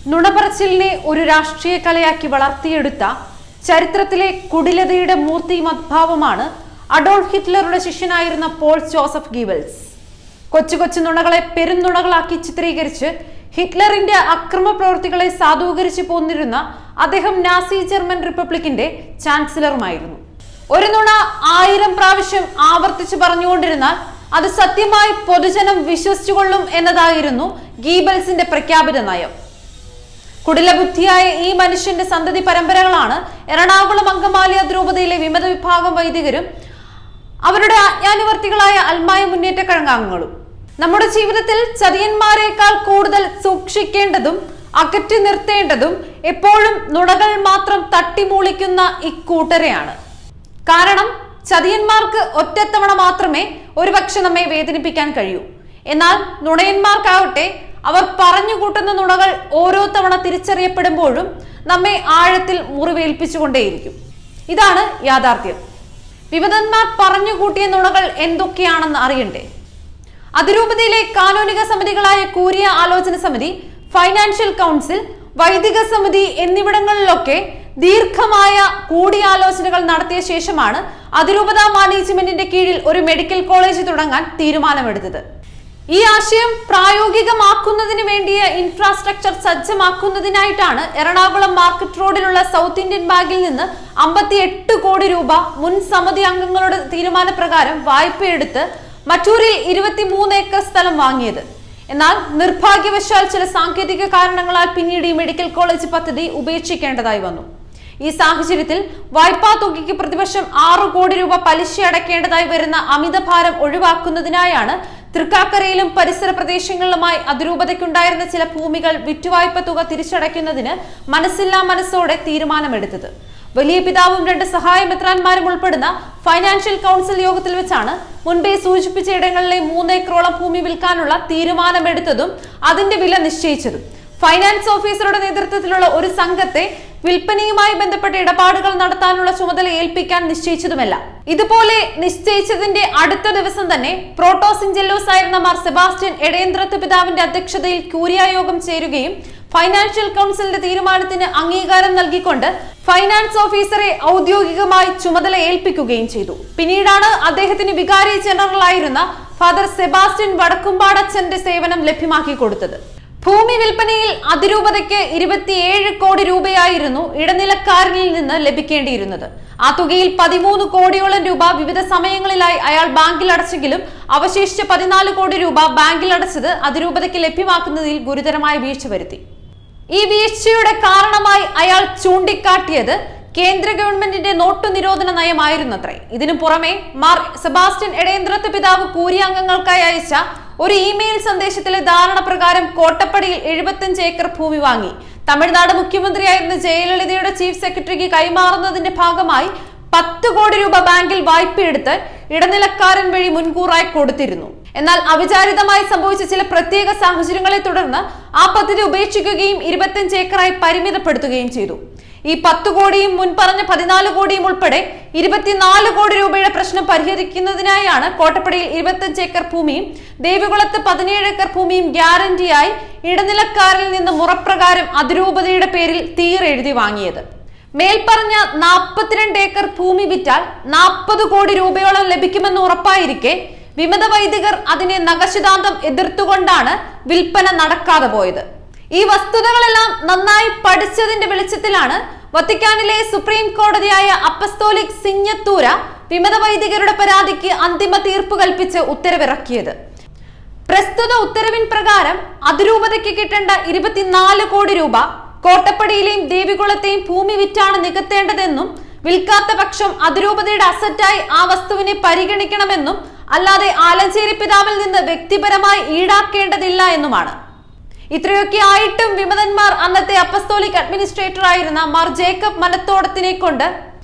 നുണപറച്ചിലിനെ ഒരു രാഷ്ട്രീയ കലയാക്കി വളർത്തിയെടുത്ത ചരിത്രത്തിലെ കുടിലതയുടെ മൂർത്തിമദ്ഭാവമാണ് അഡോൾഫ് ഹിറ്റ്ലറുടെ ശിഷ്യനായിരുന്ന പോൾ ജോസഫ് ഗീബൽസ്. കൊച്ചു കൊച്ചു നുണകളെ പെരുന്നുണകളാക്കി ചിത്രീകരിച്ച് ഹിറ്റ്ലറിന്റെ അക്രമ പ്രവൃത്തികളെ സാധൂകരിച്ചു പോന്നിരുന്ന അദ്ദേഹം നാസി ജർമ്മൻ റിപ്പബ്ലിക്കിന്റെ ചാൻസലറുമായിരുന്നു. ഒരു നുണ 1000 പ്രാവശ്യം ആവർത്തിച്ചു പറഞ്ഞുകൊണ്ടിരുന്നാൽ അത് സത്യമായി പൊതുജനം വിശ്വസിച്ചുകൊള്ളും എന്നതായിരുന്നു ഗീബൽസിന്റെ പ്രഖ്യാപിത നയം. കുടിലബുദ്ധിയായ ഈ മനുഷ്യന്റെ സന്തതി പരമ്പരകളാണ് എറണാകുളം അങ്കമാലി അതിരൂപതയിലെ വിമത വിഭാഗം വൈദികരും അവരുടെ ആജ്ഞാനുവർത്തികളായ അൽമായ മുന്നേറ്റ കഴകാംഗങ്ങളും. നമ്മുടെ ജീവിതത്തിൽ ചതിയന്മാരെക്കാൾ കൂടുതൽ സൂക്ഷിക്കേണ്ടതും അകറ്റി നിർത്തേണ്ടതും എപ്പോഴും നുണകൾ മാത്രം തട്ടിമൂളിക്കുന്ന ഇക്കൂട്ടരെയാണ്. കാരണം ചതിയന്മാർക്ക് ഒറ്റത്തവണ മാത്രമേ ഒരുപക്ഷെ നമ്മെ വേദനിപ്പിക്കാൻ കഴിയൂ. എന്നാൽ നുണയന്മാർക്കാവട്ടെ അവർ പറഞ്ഞു കൂട്ടുന്ന നുണകൾ ഓരോ തവണ തിരിച്ചറിയപ്പെടുമ്പോഴും നമ്മെ ആഴത്തിൽ മുറിവേൽപ്പിച്ചുകൊണ്ടേയിരിക്കും. ഇതാണ് യാഥാർത്ഥ്യം. വിമതന്മാർ പറഞ്ഞുകൂട്ടിയ നുണകൾ എന്തൊക്കെയാണെന്ന് അറിയണ്ടേ? അതിരൂപതയിലെ കാനോനിക സമിതികളായ കൂരിയ ആലോചന സമിതി, ഫൈനാൻഷ്യൽ കൗൺസിൽ, വൈദിക സമിതി എന്നിവിടങ്ങളിലൊക്കെ ദീർഘമായ കൂടിയാലോചനകൾ നടത്തിയ ശേഷമാണ് അതിരൂപത മാനേജ്മെന്റിന്റെ കീഴിൽ ഒരു മെഡിക്കൽ കോളേജ് തുടങ്ങാൻ തീരുമാനമെടുത്തത്. ഈ ആശയം പ്രായോഗികമാക്കുന്നതിന് വേണ്ടിയ ഇൻഫ്രാസ്ട്രക്ചർ സജ്ജമാക്കുന്നതിനായിട്ടാണ് എറണാകുളം മാർക്കറ്റ് റോഡിലുള്ള സൗത്ത് ഇന്ത്യൻ ബാങ്കിൽ നിന്ന് 58 കോടി രൂപ മുൻ സമിതി അംഗങ്ങളുടെ തീരുമാനപ്രകാരം വായ്പയെടുത്ത് മറ്റൂരിൽ 23 ഏക്കർ സ്ഥലം വാങ്ങിയത്. എന്നാൽ നിർഭാഗ്യവശാൽ ചില സാങ്കേതിക കാരണങ്ങളാൽ പിന്നീട് ഈ മെഡിക്കൽ കോളേജ് പദ്ധതി ഉപേക്ഷിക്കേണ്ടതായി വന്നു. ഈ സാഹചര്യത്തിൽ വായ്പാ തുകയ്ക്ക് പ്രതിവർഷം 6 കോടി രൂപ പലിശ അടയ്ക്കേണ്ടതായി വരുന്ന അമിതഭാരം ഒഴിവാക്കുന്നതിനായാണ് തൃക്കാക്കരയിലും പരിസര പ്രദേശങ്ങളിലുമായി അതിരൂപതയ്ക്കുണ്ടായിരുന്ന ചില ഭൂമികൾ വിറ്റുവായ്പ തുക തിരിച്ചടയ്ക്കുന്നതിന് മനസ്സില്ലാ മനസ്സോടെ തീരുമാനമെടുത്തത്. വലിയ പിതാവും 2 സഹായ മെത്രാന്മാരും ഉൾപ്പെടുന്ന ഫൈനാൻഷ്യൽ കൗൺസിൽ യോഗത്തിൽ വെച്ചാണ് മുൻപേ സൂചിപ്പിച്ച ഇടങ്ങളിലെ 3 ഏക്കറോളം ഭൂമി വിൽക്കാനുള്ള തീരുമാനമെടുത്തതും അതിന്റെ വില നിശ്ചയിച്ചതും. ഫൈനാൻസ് ഓഫീസറുടെ നേതൃത്വത്തിലുള്ള ഒരു സംഘത്തെ വിൽപ്പനയുമായി ബന്ധപ്പെട്ട ഇടപാടുകൾ നടത്താനുള്ള ചുമതല ഏൽപ്പിക്കാൻ നിശ്ചയിച്ചതുമല്ല. ഇതുപോലെ നിശ്ചയിച്ചതിന്റെ അടുത്ത ദിവസം തന്നെ പ്രോട്ടോസിഞ്ചെല്ലോസ് ആയിരുന്ന മാർ സെബാസ്റ്റ്യൻ എടയന്ത്രത്ത് പിതാവിന്റെ അധ്യക്ഷതയിൽ കൂരിയ യോഗം ചേരുകയും ഫൈനാൻഷ്യൽ കൗൺസിലിന്റെ തീരുമാനത്തിന് അംഗീകാരം നൽകിക്കൊണ്ട് ഫൈനാൻസ് ഓഫീസറെ ഔദ്യോഗികമായി ചുമതല ഏൽപ്പിക്കുകയും ചെയ്തു. പിന്നീടാണ് അദ്ദേഹത്തിന് വികാരി ജനറൽ ആയിരുന്ന ഫാദർ സെബാസ്റ്റ്യൻ വടക്കുംപാടച്ചന്റെ സേവനം ലഭ്യമാക്കി കൊടുത്തത്. ഭൂമി വിൽപ്പനയിൽ അതിരൂപതയ്ക്ക് 27 കോടി രൂപയായിരുന്നു ഇടനിലക്കാരനിൽ നിന്ന് ലഭിക്കേണ്ടിയിരുന്നത്. ആ തുകയിൽ 13 കോടിയോളം രൂപ വിവിധ സമയങ്ങളിലായി അയാൾ ബാങ്കിൽ അടച്ചെങ്കിലും അവശേഷിച്ച 14 കോടി രൂപ ബാങ്കിൽ അടച്ചത് അതിരൂപതയ്ക്ക് ലഭ്യമാക്കുന്നതിൽ ഗുരുതരമായ വീഴ്ച വരുത്തി. ഈ വീഴ്ചയുടെ കാരണമായി അയാൾ ചൂണ്ടിക്കാട്ടിയത് കേന്ദ്ര ഗവൺമെന്റിന്റെ നോട്ടു നിരോധന നയമായിരുന്നത്രേ. ഇതിനു പുറമെ മാർ സെബാസ്റ്റ്യൻ എടയന്ത്രത്ത് പിതാവ് കൂരിയ അംഗങ്ങൾക്കായി അയച്ച ഒരു ഇമെയിൽ സന്ദേശത്തിലെ ധാരണ പ്രകാരം കോട്ടപ്പടിയിൽ 75 ഏക്കർ ഭൂമി വാങ്ങി തമിഴ്നാട് മുഖ്യമന്ത്രിയായിരുന്ന ജയലളിതയുടെ ചീഫ് സെക്രട്ടറിക്ക് കൈമാറുന്നതിന്റെ ഭാഗമായി 10 കോടി രൂപ ബാങ്കിൽ വായ്പയെടുത്ത് ഇടനിലക്കാരൻ വഴി മുൻകൂറായി കൊടുത്തിരുന്നു. എന്നാൽ അവിചാരിതമായി സംഭവിച്ച ചില പ്രത്യേക സാഹചര്യങ്ങളെ തുടർന്ന് ആ പദ്ധതി ഉപേക്ഷിക്കുകയും 25 ഏക്കറായി പരിമിതപ്പെടുത്തുകയും ചെയ്തു. ഈ 10 കോടിയും മുൻപറഞ്ഞ 14 കോടിയും ഉൾപ്പെടെ 24 കോടി രൂപയുടെ പ്രശ്നം പരിഹരിക്കുന്നതിനായാണ് കോട്ടപ്പടിയിൽ 25 ഏക്കർ ഭൂമിയും ദേവികുളത്ത് 17 ഏക്കർ ഭൂമിയും ഗ്യാരണ്ടിയായി ഇടനിലക്കാരിൽ നിന്ന് മുറപ്രകാരം അതിരൂപതയുടെ പേരിൽ തീരെഴുതി വാങ്ങിയത്. മേൽപ്പറഞ്ഞ 42 ഏക്കർ ഭൂമി വിറ്റാൽ 40 കോടി രൂപയോളം ലഭിക്കുമെന്ന് ഉറപ്പായിരിക്കെ വിമത വൈദികർ അതിനെ നഖശിതാന്തം എതിർത്തുകൊണ്ടാണ് വിൽപ്പന നടക്കാതെ പോയത്. ഈ വസ്തുതകളെല്ലാം നന്നായി പഠിച്ചതിന്റെ വെളിച്ചത്തിലാണ് വത്തിക്കാനിലെ സുപ്രീം കോടതിയായ അപ്പസ്തോലിക് സിഞ്ഞത്തൂര വിമത വൈദികരുടെ പരാതിക്ക് അന്തിമ തീർപ്പ് കൽപ്പിച്ച് ഉത്തരവിറക്കിയത്. പ്രസ്തുത ഉത്തരവിൻ പ്രകാരം അതിരൂപതയ്ക്ക് കിട്ടേണ്ട 24 കോടി രൂപ കോട്ടപ്പടിയിലെയും ദേവികുളത്തെയും ഭൂമി വിറ്റാണ് നികത്തേണ്ടതെന്നും വിൽക്കാത്ത പക്ഷം അതിരൂപതയുടെ അസറ്റായി ആ വസ്തുവിനെ പരിഗണിക്കണമെന്നും അല്ലാതെ ആലഞ്ചേരി പിതാവിൽ നിന്ന് വ്യക്തിപരമായി ഈടാക്കേണ്ടതില്ല എന്നുമാണ്. ഇത്രയൊക്കെ ആയിട്ടും വിമതന്മാർ അന്നത്തെ അപ്പസ്തോലിക് അഡ്മിനിസ്ട്രേറ്റർ ആയിരുന്ന മാർ ജേക്കബ് മനത്തോടത്തിനെ കൊണ്ട്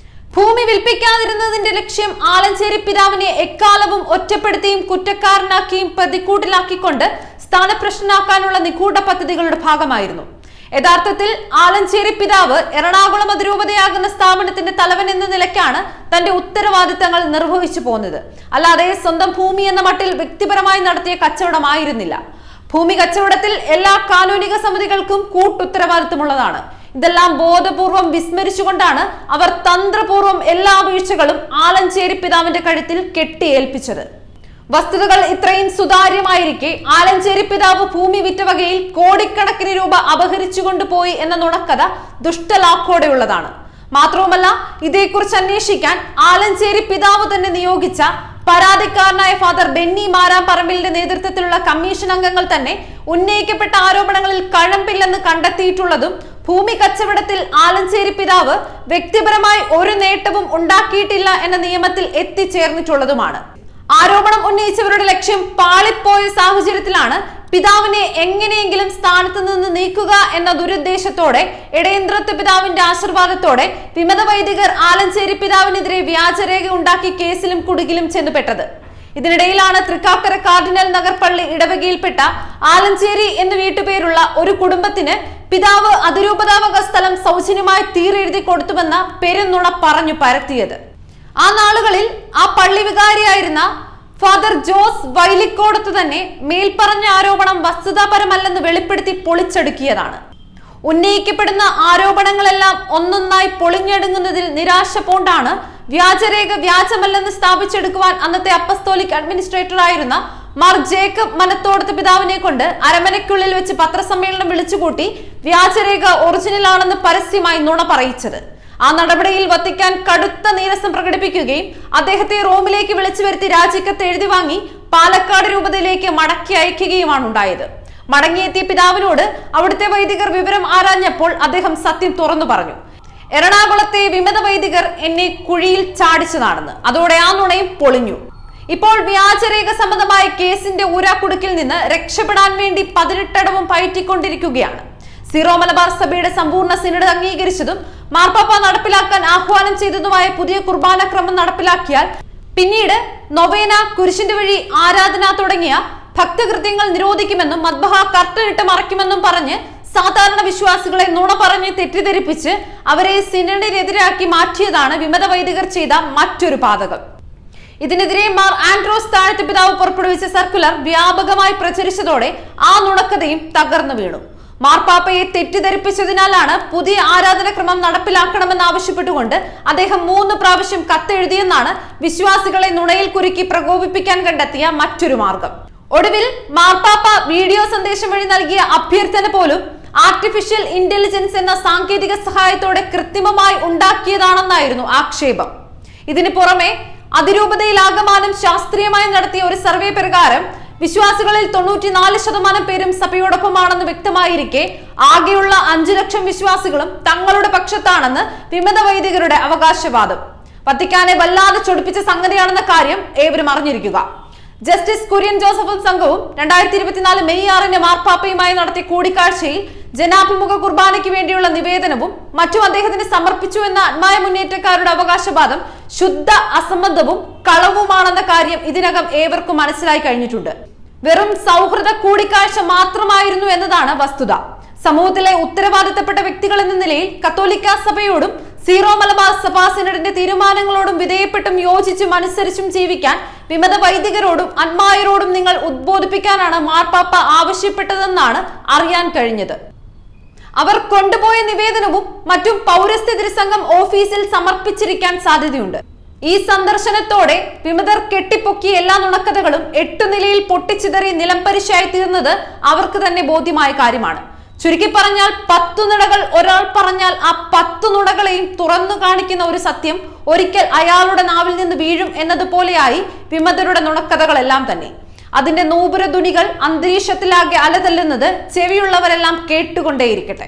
ഭൂമി വിൽപ്പിക്കാതിരുന്നതിന്റെ ലക്ഷ്യം ആലഞ്ചേരി പിതാവിനെ എക്കാലവും ഒറ്റപ്പെടുത്തിയും കുറ്റക്കാരനാക്കിയും പ്രതിക്കൂട്ടിലാക്കിക്കൊണ്ട് സ്ഥാനഭ്രഷ്ടനാക്കാനുള്ള നിഗൂഢ പദ്ധതികളുടെ ഭാഗമായിരുന്നു. യഥാർത്ഥത്തിൽ ആലഞ്ചേരി പിതാവ് എറണാകുളം അതിരൂപതയാകുന്ന സ്ഥാപനത്തിന്റെ തലവൻ എന്ന നിലയ്ക്കാണ് തന്റെ ഉത്തരവാദിത്തങ്ങൾ നിർവഹിച്ചു പോകുന്നത്. അല്ലാതെ സ്വന്തം ഭൂമി എന്ന മട്ടിൽ വ്യക്തിപരമായി നടത്തിയ കച്ചവടമായിരുന്നില്ല. ഭൂമി കച്ചവടത്തിൽ എല്ലാ കാനൂനിക സമിതികൾക്കും കൂട്ടുത്തരവാദിത്വമുള്ളതാണ്. ഇതെല്ലാം ബോധപൂർവം വിസ്മരിച്ചുകൊണ്ടാണ് അവർ തന്ത്രപൂർവം എല്ലാ വീഴ്ചകളും ആലഞ്ചേരി പിതാവിന്റെ കഴുത്തിൽ കെട്ടിയേൽപ്പിച്ചത്. വസ്തുതകൾ ഇത്രയും സുതാര്യമായിരിക്കെ ആലഞ്ചേരി പിതാവ് ഭൂമി വിറ്റ വകയിൽ കോടിക്കണക്കിന് രൂപ അപഹരിച്ചുകൊണ്ടുപോയി എന്ന നുണക്കഥ ദുഷ്ടലാക്കോടെയുള്ളതാണ്. മാത്രവുമല്ല, ഇതേക്കുറിച്ച് അന്വേഷിക്കാൻ ആലഞ്ചേരി പിതാവ് തന്നെ നിയോഗിച്ച പരാതിക്കാരനായ ഫാദർ ബെന്നി മാരാപ്പറമ്പിലിന്റെ നേതൃത്വത്തിലുള്ള കമ്മീഷൻ അംഗങ്ങൾ തന്നെ ഉന്നയിക്കപ്പെട്ട ആരോപണങ്ങളിൽ കഴമ്പില്ലെന്ന് കണ്ടെത്തിയിട്ടുള്ളതും ഭൂമി കച്ചവടത്തിൽ ആലഞ്ചേരി പിതാവ് വ്യക്തിപരമായി ഒരു നേട്ടവും ഉണ്ടാക്കിയിട്ടില്ല എന്ന നിയമത്തിൽ എത്തിച്ചേർന്നിട്ടുള്ളതുമാണ്. ആരോപണം ഉന്നയിച്ചവരുടെ ലക്ഷ്യം പാളിപ്പോയ സാഹചര്യത്തിലാണ് പിതാവിനെ എങ്ങനെയെങ്കിലും സ്ഥാനത്ത് നിന്ന് നീക്കുക എന്ന ദുരുദ്ദേശത്തോടെ ഇടയന്ത്രത്വ പിതാവിന്റെ ആശീർവാദത്തോടെ വിമത വൈദികർ ആലഞ്ചേരി പിതാവിനെതിരെ വ്യാജരേഖ ഉണ്ടാക്കി കേസിലും കുടുക്കിലും ചെന്നുപെട്ടത്. ഇതിനിടയിലാണ് തൃക്കാക്കര കാർഡിനൽ നഗർ പള്ളി ഇടവകയിൽപ്പെട്ട ആലഞ്ചേരി എന്ന് വീട്ടുപേരുള്ള ഒരു കുടുംബത്തിന് പിതാവ് അതിരൂപതാവക സ്ഥലം സൗജന്യമായി തീരെഴുതി കൊടുത്തുവെന്ന പെരുന്നുണ പറഞ്ഞു പരത്തിയത്. ആ നാളുകളിൽ ആ പള്ളി വികാരിയായിരുന്ന ഫാദർ ജോസ് വൈലിക്കോടത്ത് തന്നെ മേൽപ്പറഞ്ഞ ആരോപണം വസ്തുതാപരമല്ലെന്ന് വെളിപ്പെടുത്തി പൊളിച്ചടുക്കിയതാണ്. ഉന്നയിക്കപ്പെടുന്ന ആരോപണങ്ങളെല്ലാം ഒന്നൊന്നായി പൊളിഞ്ഞടുങ്ങുന്നതിൽ നിരാശ പൂണ്ടാണ് വ്യാജരേഖ വ്യാജമല്ലെന്ന് സ്ഥാപിച്ചെടുക്കുവാൻ അന്നത്തെ അപ്പസ്തോലിക് അഡ്മിനിസ്ട്രേറ്റർ ആയിരുന്ന മാർ ജേക്കബ് മനത്തോടത്ത് പിതാവിനെ കൊണ്ട് അരമനയ്ക്കുള്ളിൽ വെച്ച് പത്രസമ്മേളനം വിളിച്ചുകൂട്ടി വ്യാജരേഖ ഒറിജിനൽ ആണെന്ന് പരസ്യമായി നുണ പറയിച്ചത്. ആ നടപടിയിൽ വത്തിക്കാൻ കടുത്ത നീരസം പ്രകടിപ്പിക്കുകയും അദ്ദേഹത്തെ റോമിലേക്ക് വിളിച്ചു വരുത്തി രാജിക്കത്ത് എഴുതി വാങ്ങി പാലക്കാട് രൂപതയിലേക്ക് മടക്കി അയക്കുകയുമാണ് ഉണ്ടായത്. മടങ്ങിയെത്തിയ പിതാവിനോട് അവിടുത്തെ വൈദികർ വിവരം ആരാഞ്ഞപ്പോൾ അദ്ദേഹം സത്യം തുറന്നു പറഞ്ഞു. എറണാകുളത്തെ വിമത വൈദികർ എന്നെ കുഴിയിൽ ചാടിച്ചതാണെന്ന്. അതോടെ ആ നുണയും പൊളിഞ്ഞു. ഇപ്പോൾ വ്യാജരേഖ സംബന്ധമായ കേസിന്റെ ഊരാക്കുടുക്കിൽ നിന്ന് രക്ഷപ്പെടാൻ വേണ്ടി 18 പയറ്റിക്കൊണ്ടിരിക്കുകയാണ്. സീറോ മലബാർ സഭയുടെ സമ്പൂർണ്ണ സിനഡ് അംഗീകരിച്ചതും മാർപ്പാപ്പ നടപ്പിലാക്കാൻ ആഹ്വാനം ചെയ്തതുമായ പുതിയ കുർബാന ക്രമം നടപ്പിലാക്കിയാൽ പിന്നീട് നൊവേന, കുരിശിന്റെ വഴി ആരാധന തുടങ്ങിയ ഭക്തകൃത്യങ്ങൾ നിരോധിക്കുമെന്നും മദ്ബഹ കർട്ടനിട്ട് മറയ്ക്കുമെന്നും പറഞ്ഞ് സാധാരണ വിശ്വാസികളെ നുണ പറഞ്ഞ് തെറ്റിദ്ധരിപ്പിച്ച് അവരെ സിനഡിനെതിരാക്കി മാറ്റിയതാണ് വിമത വൈദികർ ചെയ്ത മറ്റൊരു പാതകം. ഇതിനെതിരെ മാർ ആൻഡ്രോസ് താഴത്ത് പിതാവ് പുറപ്പെടുവിച്ച സർക്കുലർ വ്യാപകമായി പ്രചരിച്ചതോടെ ആ നുണക്കഥയും തകർന്നു വീണു. മാർപ്പാപ്പയെ തെറ്റിദ്ധരിപ്പിച്ചതിനാലാണ് പുതിയ ആരാധനക്രമം നടപ്പിലാക്കണമെന്ന് ആവശ്യപ്പെട്ടുകൊണ്ട് അദ്ദേഹം 3 പ്രാവശ്യം കത്തെഴുതിയെന്നാണ് വിശ്വാസികളെ നുണയിൽ കുരുക്കി പ്രകോപിപ്പിക്കാൻ കണ്ടെത്തിയ മറ്റൊരു മാർഗം. ഒടുവിൽ മാർപ്പാപ്പ വീഡിയോ സന്ദേശം വഴി നൽകിയ അഭ്യർത്ഥന പോലും ആർട്ടിഫിഷ്യൽ ഇന്റലിജൻസ് എന്ന സാങ്കേതിക സഹായത്തോടെ കൃത്രിമമായി ഉണ്ടാക്കിയതാണെന്നായിരുന്നു ആക്ഷേപം. ഇതിനു പുറമെ അതിരൂപതയിലാകമാനം ശാസ്ത്രീയമായി നടത്തിയ ഒരു സർവേ പ്രകാരം വിശ്വാസികളിൽ 94% പേരും സഭയോടൊപ്പമാണെന്ന് വ്യക്തമായിരിക്കെ ആകെയുള്ള 5 ലക്ഷം വിശ്വാസികളും തങ്ങളുടെ പക്ഷത്താണെന്ന് വിമത വൈദികരുടെ അവകാശവാദം വത്തിക്കാനെ വല്ലാതെ ചൊടിപ്പിച്ച സംഗതിയാണെന്ന കാര്യം ഏവരും അറിഞ്ഞിരിക്കുക. ജസ്റ്റിസ് കുര്യൻ ജോസഫും സംഘവും 2024 മെയ് 6 മാർപ്പാപ്പയുമായി നടത്തിയ കൂടിക്കാഴ്ചയിൽ ജനാഭിമുഖ കുർബാനയ്ക്ക് വേണ്ടിയുള്ള നിവേദനവും മറ്റും അദ്ദേഹത്തിന് സമർപ്പിച്ചു എന്ന ആത്മായ മുന്നേറ്റക്കാരുടെ അവകാശവാദം ശുദ്ധ അസംബന്ധവും കളവുമാണെന്ന കാര്യം ഇതിനകം ഏവർക്കും മനസ്സിലായി കഴിഞ്ഞിട്ടുണ്ട്. വെറും സൗഹൃദ കൂടിക്കാഴ്ച മാത്രമായിരുന്നു എന്നതാണ് വസ്തുത. സമൂഹത്തിലെ ഉത്തരവാദിത്തപ്പെട്ട വ്യക്തികൾ എന്ന നിലയിൽ കത്തോലിക്ക സഭയോടും സീറോ മലബാർ സഭാ സിനഡിന്റെ തീരുമാനങ്ങളോടും വിധേയപ്പെട്ടും യോജിച്ചും അനുസരിച്ചും ജീവിക്കാൻ വിമത വൈദികരോടും അന്മായരോടും നിങ്ങൾ ഉദ്ബോധിപ്പിക്കാനാണ് മാർപ്പാപ്പ ആവശ്യപ്പെട്ടതെന്നാണ് അറിയാൻ കഴിഞ്ഞത്. അവർ കൊണ്ടുപോയ നിവേദനവും മറ്റും പൗരസ്ത്യ തിരുസംഘം ഓഫീസിൽ സമർപ്പിച്ചിരിക്കാൻ സാധ്യതയുണ്ട്. ഈ സന്ദർശനത്തോടെ വിമതർ കെട്ടിപ്പൊക്കിയ എല്ലാ നുണക്കഥകളും 8 നിലയിൽ പൊട്ടിച്ചിതറി നിലംപരിശായി തീർന്നത് അവർക്ക് തന്നെ ബോധ്യമായ കാര്യമാണ്. ചുരുക്കി പറഞ്ഞാൽ 10 നുണകൾ ഒരാൾ പറഞ്ഞാൽ ആ 10 നുണകളെയും തുറന്നു കാണിക്കുന്ന ഒരു സത്യം ഒരിക്കൽ അയാളുടെ നാവിൽ നിന്ന് വീഴും എന്നതുപോലെയായി വിമതരുടെ നുണക്കഥകളെല്ലാം തന്നെ. അതിന്റെ നൂപുര ധ്വനികൾ അന്തരീക്ഷത്തിലാകെ അലതല്ലുന്നത് ചെവിയുള്ളവരെല്ലാം കേട്ടുകൊണ്ടേയിരിക്കട്ടെ.